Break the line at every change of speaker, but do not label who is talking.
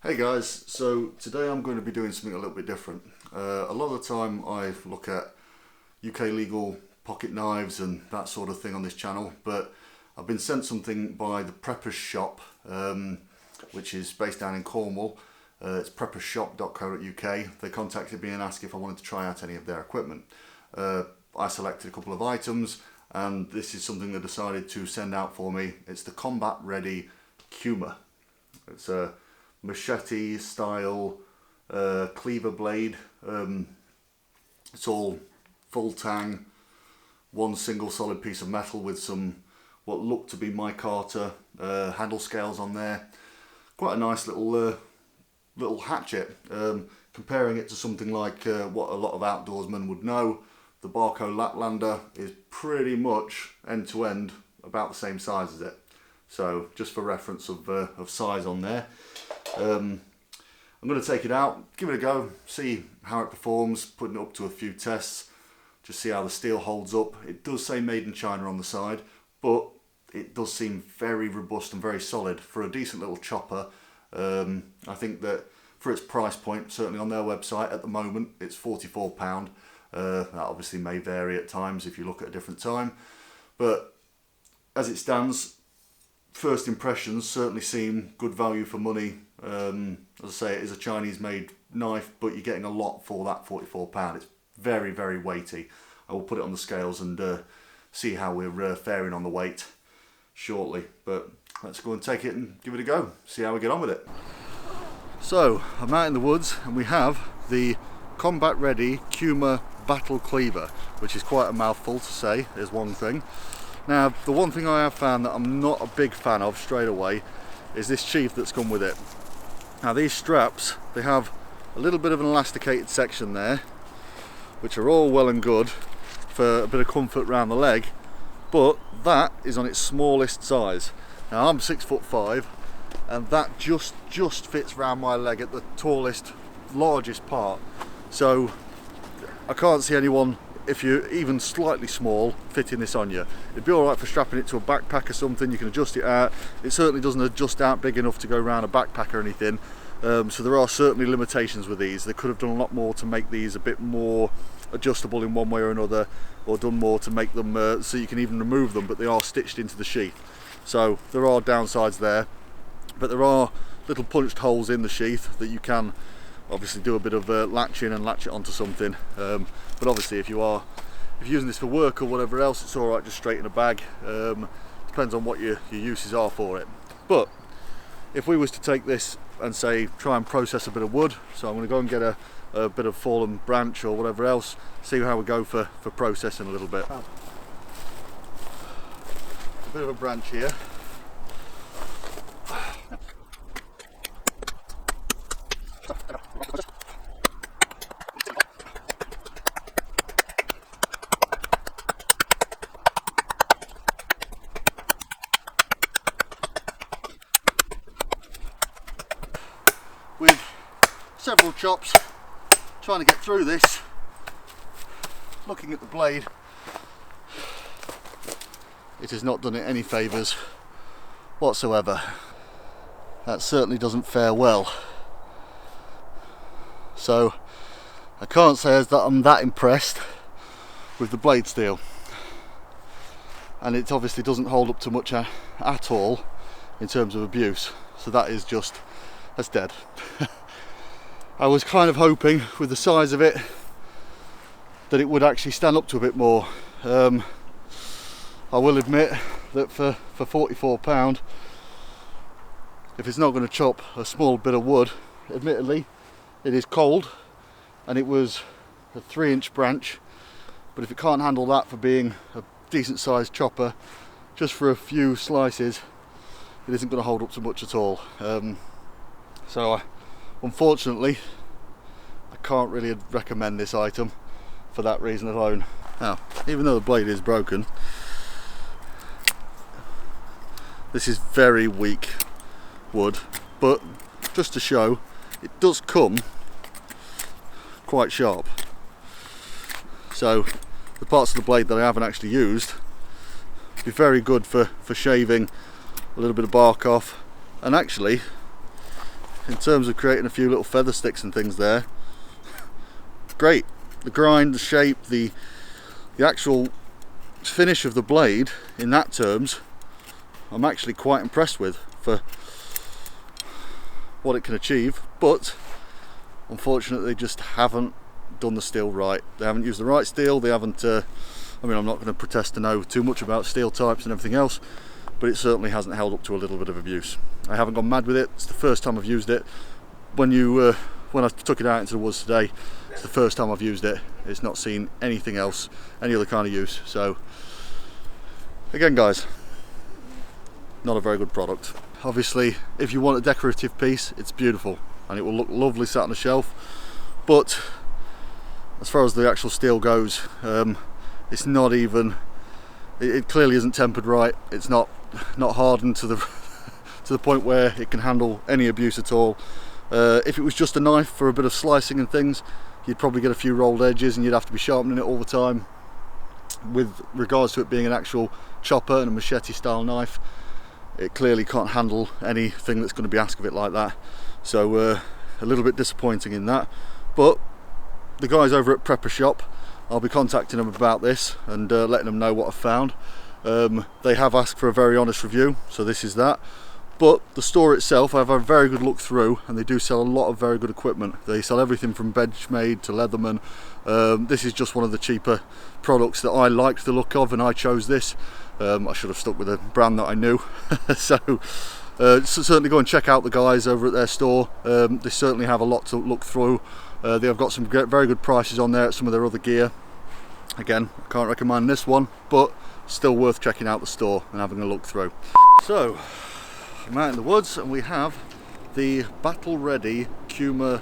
Hey guys, so today I'm going to be doing something a little bit different. A lot of the time I look at UK legal pocket knives and that sort of thing on this channel, but I've been sent something by the Prepper's Shop, which is based down in Cornwall. It's preppershop.co.uk. They contacted me and asked if I wanted to try out any of their equipment. I selected a couple of items and this is something they decided to send out for me. It's the combat ready Cuma. It's a machete style cleaver blade. It's all full tang, one single solid piece of metal with some what look to be micarta handle scales on there. Quite a nice little hatchet. Comparing it to something like what a lot of outdoorsmen would know, the Barco Laplander is pretty much end to end about the same size as it. So just for reference of size on there. I'm going to take it out, give it a go, see how it performs, putting it up to a few tests, just see how the steel holds up. It does say made in China on the side, but it does seem very robust and very solid for a decent little chopper. I think that for its price point, certainly on their website at the moment, it's £44. That obviously may vary at times if you look at a different time, but as it stands, first impressions certainly seem good value for money. As I say, it is a Chinese made knife, but you're getting a lot for that £44. It's very, very weighty. I will put it on the scales and see how we're faring on the weight shortly, but let's go and take it and give it a go, see how we get on with it. So I'm out in the woods and we have the combat ready Cuma battle cleaver, which is quite a mouthful to say, is one thing. Now, the one thing I have found that I'm not a big fan of straight away is this sheath that's come with it. Now, these straps, they have a little bit of an elasticated section there, which are all well and good for a bit of comfort around the leg, but that is on its smallest size. Now, I'm 6'5", and that just fits around my leg at the tallest, largest part. So I can't see anyone, if you're even slightly small, fitting this on you. It'd be alright for strapping it to a backpack or something, you can adjust it out. It certainly doesn't adjust out big enough to go around a backpack or anything. So there are certainly limitations with these. They could have done a lot more to make these a bit more adjustable in one way or another, or done more to make them so you can even remove them, but they are stitched into the sheath. So there are downsides there, but there are little punched holes in the sheath that you can obviously do a bit of latching and latch it onto something, but obviously if you're using this for work or whatever else, it's alright just straight in a bag. Depends on what your uses are for it. But if we was to take this and say try and process a bit of wood, so I'm going to go and get a bit of fallen branch or whatever else, see how we go for processing a little bit. A bit of a branch here. With several chops, trying to get through this, looking at the blade, it has not done it any favours whatsoever. That certainly doesn't fare well. So I can't say that I'm that impressed with the blade steel, and it obviously doesn't hold up to much at all in terms of abuse. So that's dead. I was kind of hoping with the size of it that it would actually stand up to a bit more. I will admit that for £44, if it's not going to chop a small bit of wood, admittedly it is cold and it was a 3-inch branch, but if it can't handle that for being a decent sized chopper, just for a few slices, it isn't going to hold up to much at all. So unfortunately I can't really recommend this item for that reason alone. Now, even though the blade is broken, this is very weak wood, but just to show, it does come quite sharp. So the parts of the blade that I haven't actually used would be very good for shaving a little bit of bark off, and actually in terms of creating a few little feather sticks and things there, great. The grind, the shape, the actual finish of the blade, in that terms, I'm actually quite impressed with for what it can achieve. But unfortunately, they just haven't done the steel right. They haven't used the right steel. They haven't I mean, I'm not going to pretend to know too much about steel types and everything else, but it certainly hasn't held up to a little bit of abuse. I haven't gone mad with it. It's the first time I've used it. When I took it out into the woods today, it's the first time I've used it. It's not seen anything else, any other kind of use. So again, guys, not a very good product. Obviously, if you want a decorative piece, it's beautiful and it will look lovely sat on the shelf, but as far as the actual steel goes, it's not even, it clearly isn't tempered right. It's not hardened to the point where it can handle any abuse at all. If it was just a knife for a bit of slicing and things, you'd probably get a few rolled edges and you'd have to be sharpening it all the time. With regards to it being an actual chopper and a machete style knife, it clearly can't handle anything that's going to be asked of it like that. So a little bit disappointing in that. But the guys over at Prepper Shop, I'll be contacting them about this and letting them know what I've found. They have asked for a very honest review, so this is that. But the store itself, I've had a very good look through, and they do sell a lot of very good equipment. They sell everything from Benchmade to Leatherman. This is just one of the cheaper products that I liked the look of, and I chose this. I should have stuck with a brand that I knew. So certainly go and check out the guys over at their store. They certainly have a lot to look through. They have got some very good prices on there at some of their other gear. Again, I can't recommend this one, but still worth checking out the store and having a look through. So I'm out in the woods and we have the battle ready Cuma